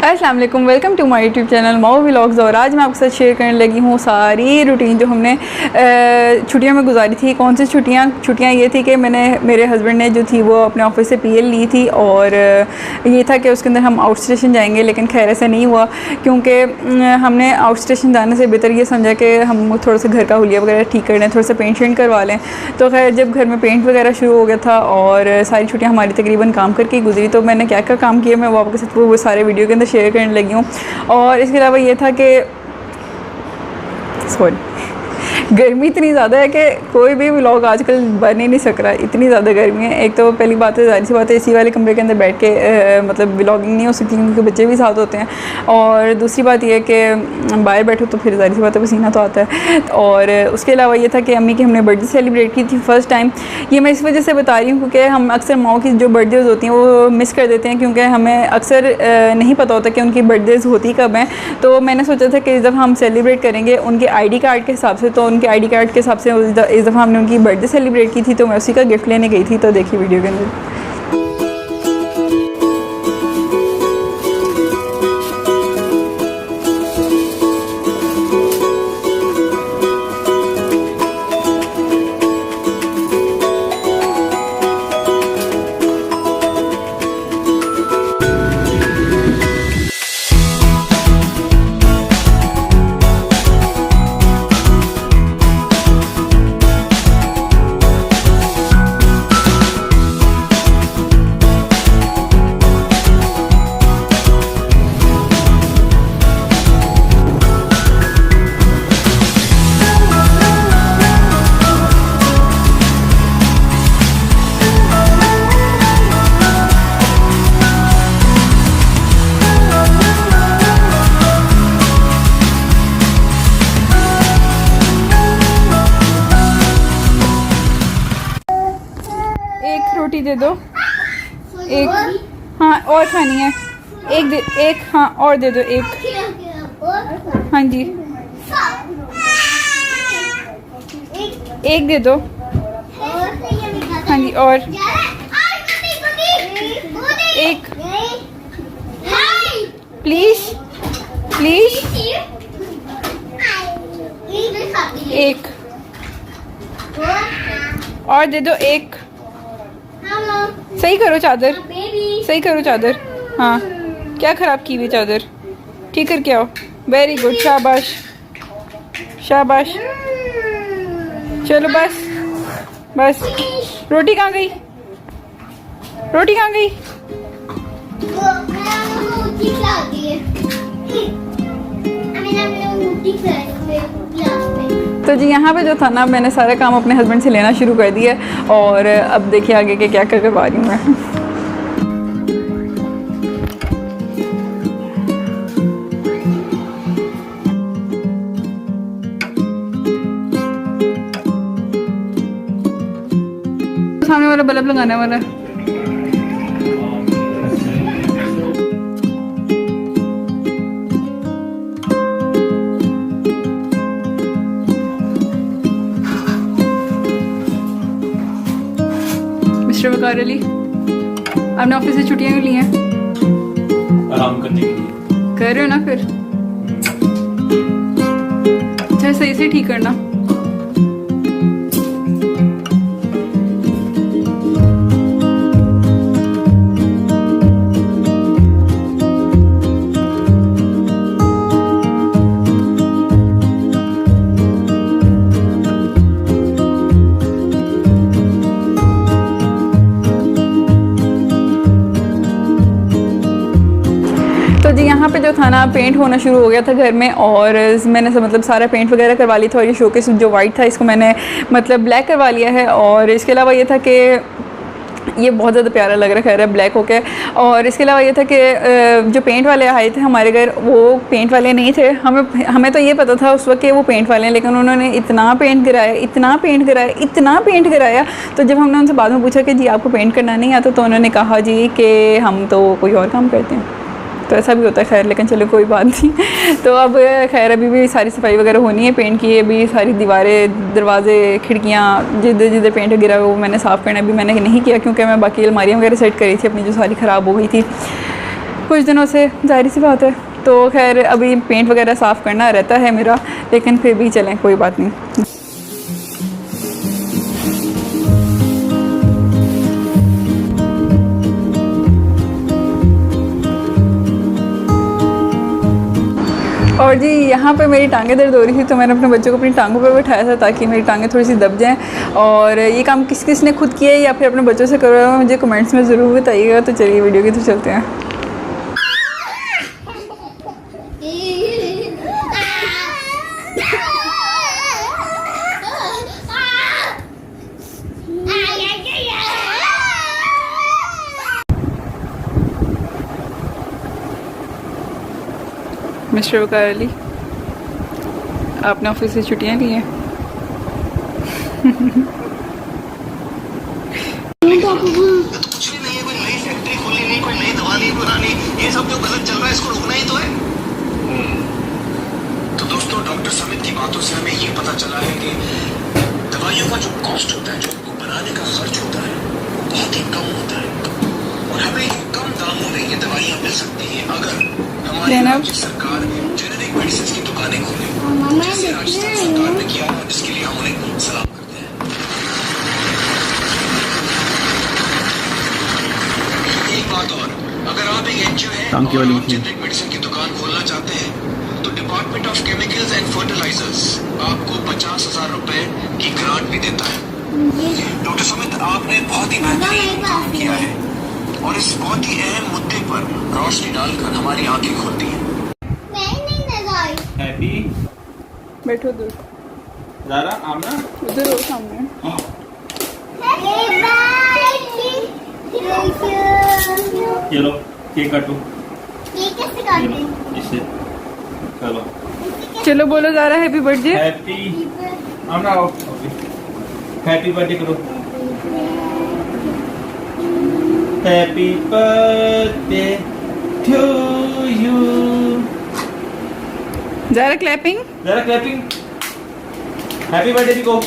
अस्सलाम वालेकुम, welcome to my YouTube channel Mao vlogs. और आज मैं आपके साथ शेयर करने लगी हूँ सारी रूटीन जो हमने छुट्टियों में गुजारी थी। कौन सी छुट्टियाँ ये थी कि मैंने मेरे हस्बैंड ने जो थी वो अपने ऑफिस से पीएल ली थी और ये था कि उसके अंदर हम आउट स्टेशन जाएंगे, लेकिन खैर ऐसा नहीं हुआ क्योंकि हमने आउट स्टेशन जाने से बेहतर ये समझा कि हम थोड़ा सा घर का हुलिया वगैरह ठीक कर लें, थोड़ा सा पेंट शेंट करवा लें। तो खैर जब घर में पेंट वगैरह शुरू हो गया था और सारी छुट्टियाँ हमारी तकरीबन काम करके गुजरी, तो मैंने क्या क्या काम किया मैं वो आपके साथ वो सारे वीडियो के अंदर शेयर करने लगी हूँ। और इसके अलावा ये था कि गर्मी इतनी ज़्यादा है कि कोई भी व्लॉग आजकल बन ही नहीं सक रहा, इतनी ज़्यादा गर्मी है। एक तो पहली बात है, जाहिर सी बात है, एसी वाले कमरे के अंदर बैठ के मतलब व्लॉगिंग नहीं हो सकती क्योंकि बच्चे भी साथ होते हैं। और दूसरी बात यह है कि बाहर बैठो तो फिर जाहिर सी बात है पसीना तो आता है। और उसके अलावा ये था कि अम्मी की हमने बर्थडे सेलिब्रेट की थी फर्स्ट टाइम। ये मैं इस वजह से बता रही हूँ क्योंकि हम अक्सर माओ की जो बर्थडेज़ होती हैं वो मिस कर देते हैं क्योंकि हमें अक्सर नहीं पता होता कि उनकी बर्थडेज़ होती कब हैं। तो मैंने सोचा था कि जब हम सेलिब्रेट करेंगे उनके ID कार्ड के हिसाब से, तो उनके ID कार्ड के हिसाब से इस दफ़ा हमने उनकी बर्थडे सेलिब्रेट की थी, तो मैं उसी का गिफ्ट लेने गई थी। तो देखिए वीडियो के अंदर। रोटी दे दो एक, हाँ और खानी है एक हाँ और दे दो एक, हाँ जी एक दे दो, हाँ जी और एक प्लीज प्लीज एक और दे दो एक। सही करो चादर, सही करो चादर, हाँ क्या ख़राब की हुई चादर, ठीक करके आओ। वेरी गुड, शाबाश शाबाश। चलो बस बस। रोटी कहाँ गई, रोटी कहाँ गई? तो जी यहाँ पे जो था ना, मैंने सारा काम अपने हस्बैंड से लेना शुरू कर दिया और अब देखिए आगे के क्या क्या करवा रही हूँ मैं। सामने वाला बल्ब लगाने वाला है। मिस्टर वकार अली, आपने ऑफिस से छुट्टियां क्यों ली हैं? आराम करने के लिए। कर रहे हो ना फिर? अच्छा सही से ठीक करना। तो जी यहाँ पे जो था ना, पेंट होना शुरू हो गया था घर में और मैंने मतलब सारा पेंट वगैरह करवा लिया था। और ये शोकेस जो वाइट था इसको मैंने मतलब ब्लैक करवा लिया है। और इसके अलावा ये था कि ये बहुत ज़्यादा प्यारा लग रहा है ब्लैक होके। और इसके अलावा ये था कि जो पेंट वाले आए थे हमारे घर, वो पेंट वाले नहीं थे। हमें तो ये पता था उस वक्त कि वो पेंट वाले हैं, लेकिन उन्होंने इतना पेंट गिराया, इतना पेंट गिराया, इतना पेंट गिराया। तो जब हमने उनसे बाद में पूछा कि जी आपको पेंट करना नहीं आता, तो उन्होंने कहा जी कि हम तो कोई और काम करते हैं। तो ऐसा भी होता है, खैर लेकिन चलो कोई बात नहीं। तो अब खैर अभी भी सारी सफाई वगैरह होनी है, पेंट की अभी सारी दीवारें, दरवाजे, खिड़कियाँ, जिधर जिधर पेंट गिरा वो मैंने साफ़ करना अभी मैंने नहीं किया, क्योंकि मैं बाकी अलमारियाँ वगैरह सेट करी थी अपनी जो सारी ख़राब हो गई थी। कुछ दिनों से, जाहिर सी बात है। तो खैर अभी पेंट वगैरह साफ़ करना रहता है मेरा, लेकिन फिर भी चलें, कोई बात नहीं। और जी यहाँ पे मेरी टांगें दर्द हो रही थी, तो मैंने अपने बच्चों को अपनी टांगों पे बैठाया था ताकि मेरी टांगें थोड़ी सी दब जाएं। और ये काम किस किस ने खुद किया है या फिर अपने बच्चों से करवाया है, मुझे कमेंट्स में ज़रूर बताइएगा। तो चलिए वीडियो की तो चलते हैं। मिस्टर वकार अली, आपने ऑफिस से छुट्टियां ली हैं? कुछ भी नहीं है, कोई नई फैक्ट्री खोली नहीं, कोई नई दवा नहीं बनानी, ये सब जो गलत चल रहा है इसको रोकना ही तो है। तो दोस्तों, डॉक्टर समित की बातों से हमें ये पता चला है कि दवाइयों का जो कॉस्ट होता है, जो बनाने का खर्च होता है, वो बहुत ही कम होता है और हमें कम दामों में ये दवाइयाँ मिल सकती हैं अगर हमारी राज्य सरकार जेनेरिक मेडिसिन की दुकानें खोले, जैसे राजस्थान सरकार ने किया, जिसके लिए हम उन्हें सलाम करते हैं। एक बात और, अगर आप एक एनजीओ है और आप जेनेरिक मेडिसिन की दुकान खोलना चाहते हैं तो department of chemicals and fertilisers आपको 50,000 रुपए की ग्रांट भी देता है। डॉक्टर सुमित, आपने बहुत ही बेहतरीन काम किया है और इस बहुत ही अहम मुद्दे पर रोशनी डालकर हमारी आंखें खोलती हैं। हैप्पी बैठो दूर, ज़ारा आमना उधर हो सामने। हाँ। चलो केक काटो, ये लो, इससे चलो चलो बोलो Zara happy birthday. Happy Aamna आओ, ओके हैप्पी बर्थडे करो। Happy birthday to you. Zara clapping, ज़रा क्लैपिंग, हैप्पी बर्थडे को।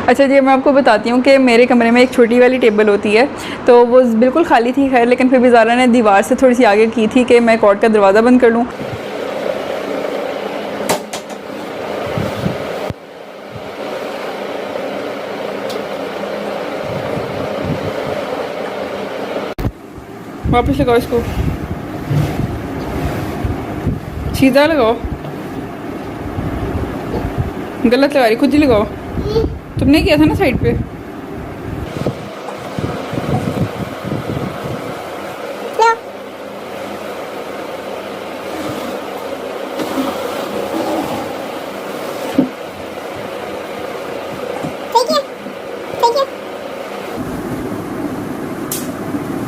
अच्छा जी, मैं आपको बताती हूँ कि मेरे कमरे में एक छोटी वाली टेबल होती है, तो वो बिल्कुल खाली थी खैर, लेकिन फिर भी ज़ारा ने दीवार से थोड़ी सी आगे की थी कि मैं कॉट का दरवाज़ा बंद कर लूँ। वापस लगाओ इसको, सीधा लगाओ, गलत लगा रही, खुद ही लगाओ। तुमने किया था ना साइड पे।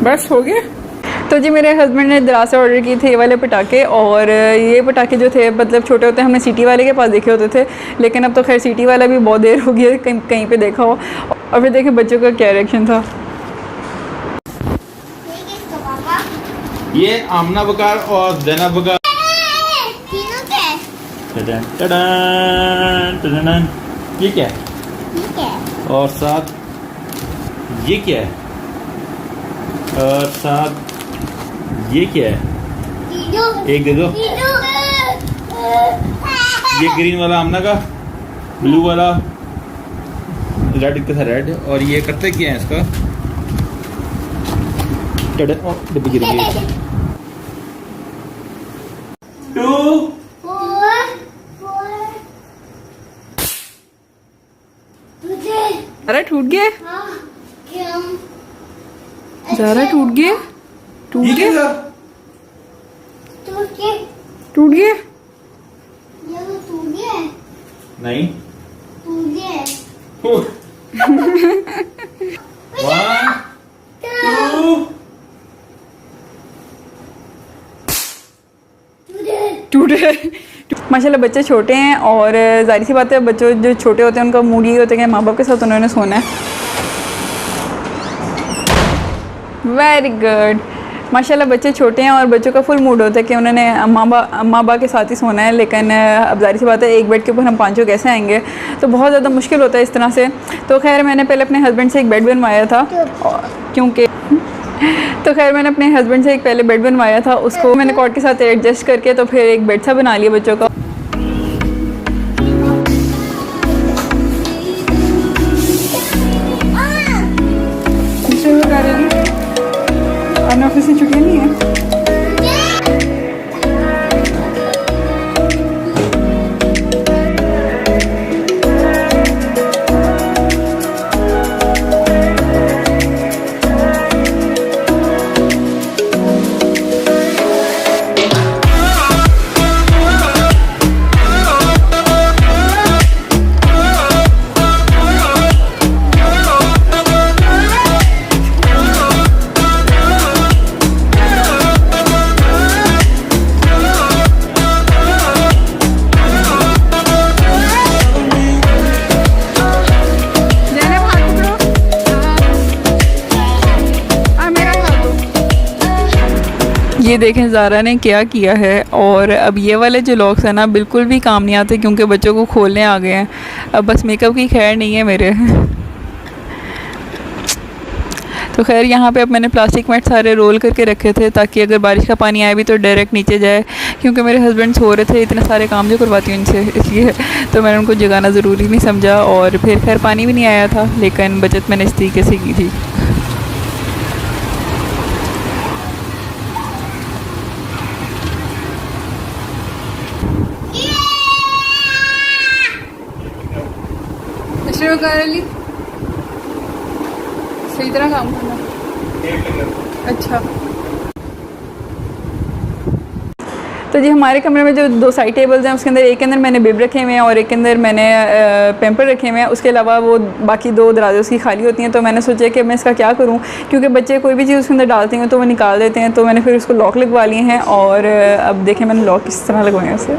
बस हो गया। तो जी मेरे हस्बैंड ने दराज से ऑर्डर किए थे ये वाले पटाखे, और ये पटाखे जो थे मतलब छोटे होते हैं, हमने सिटी वाले के पास देखे होते थे, लेकिन अब तो खैर सिटी वाला भी बहुत देर हो गई है कहीं कहीं पे देखा हो। और फिर देखें बच्चों का क्या रिएक्शन था। ये आमना बकार और ज़ैनब बकार। टडन टडन टडन, ये क्या है? और साथ ये क्या है? और साथ ये क्या है? एक दे दो। ये ग्रीन वाला आमना का, ब्लू वाला, रेड का था रेड, और ये करते क्या है इसका? डब्बी गिर गई। 2 ज़ारा टूट गया, ज़ारा टूट गया, टूट गया, टूट गया। नहीं 1 2 टूटे। माशाल्लाह बच्चे छोटे हैं, और जाहिर सी बात है बच्चों जो छोटे होते हैं उनका मूड यही होता है कि माँ बाप के साथ उन्होंने सोना है। Very good. माशाल्लाह बच्चे छोटे हैं और बच्चों का फुल मूड होता है कि उन्होंने अम्मा बा के साथ ही सोना है, लेकिन अब ज़ाहिर सी बात है एक बेड के ऊपर हम पाँचों कैसे आएंगे, तो बहुत ज़्यादा मुश्किल होता है इस तरह से। तो खैर मैंने पहले अपने हस्बैंड से एक बेड बनवाया था, क्योंकि तो खैर मैंने अपने हस्बैंड से एक पहले बेड बनवाया था, उसको मैंने कॉट के साथ एडजस्ट करके तो फिर एक बेड सा बना लिया बच्चों का। ऑफिस से छुट्टियाँ नहीं है। ये देखें ज़ारा ने क्या किया है। और अब ये वाले जो लॉक्स हैं ना बिल्कुल भी काम नहीं आते, क्योंकि बच्चों को खोलने आ गए हैं। अब बस मेकअप की खैर नहीं है मेरे। तो खैर यहाँ पे अब मैंने प्लास्टिक मैट सारे रोल करके रखे थे, ताकि अगर बारिश का पानी आए भी तो डायरेक्ट नीचे जाए, क्योंकि मेरे हस्बैंड सो रहे थे, इतने सारे काम जो करवाती हूँ इनसे, इसलिए तो मैंने उनको जगाना ज़रूरी नहीं समझा। और फिर खैर पानी भी नहीं आया था, लेकिन बचत मैंने इस तरीके से की थी। सही तरह काम करना। अच्छा, तो जी हमारे कमरे में जो 2 साइड टेबल्स हैं, उसके अंदर एक के अंदर मैंने बिब रखे हुए हैं और एक के अंदर मैंने पेम्पर रखे हुए हैं। उसके अलावा वो बाकी 2 दराज़ें उसकी खाली होती हैं। तो मैंने सोचा कि मैं इसका क्या करूं, क्योंकि बच्चे कोई भी चीज़ उसके अंदर डालते हैं तो वो निकाल देते हैं। तो मैंने फिर उसको लॉक लगवा लिए हैं, और अब देखें मैंने लॉक किस तरह लगवाए हैं उसे।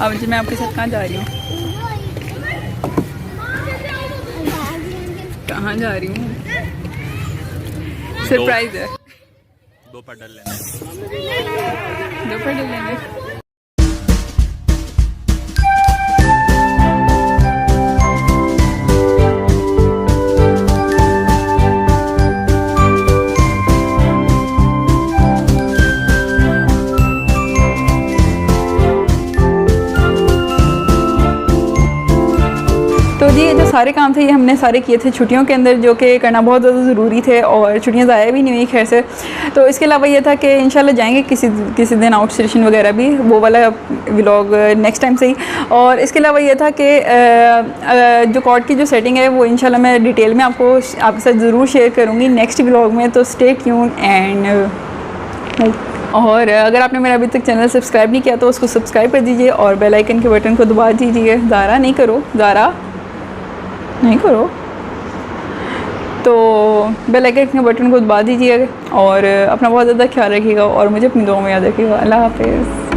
अब जी मैं आपके साथ कहाँ जा रही हूँ? कहाँ जा रही हूँ? सरप्राइज है। 2 पेडल लेने। 2 पेडल लेने। सारे काम थे ये हमने सारे किए थे छुट्टियों के अंदर, जो कि करना बहुत ज़्यादा ज़रूरी थे और छुट्टियाँ ज़ाया भी नहीं हुई खैर से। तो इसके अलावा ये था कि इंशाल्लाह जाएंगे किसी दिन आउट स्टेशन वगैरह भी, वो वाला व्लॉग नेक्स्ट टाइम से ही। और इसके अलावा ये था कि जो कॉर्ड की जो सेटिंग है वो इंशाल्लाह मैं डिटेल में आपके साथ ज़रूर शेयर करूँगी नेक्स्ट व्लॉग में, तो स्टे ट्यून एंड। और अगर आपने मेरा अभी तक चैनल सब्सक्राइब नहीं किया तो उसको सब्सक्राइब कर दीजिए और बेल आइकन के बटन को दबा दीजिए। ज़ारा नहीं करो तो बेल आइकन के बटन को दबा दीजिए और अपना बहुत ज़्यादा ख्याल रखिएगा और मुझे अपनी दुआओं में याद रखिएगा। अल्लाह हाफ़िज़।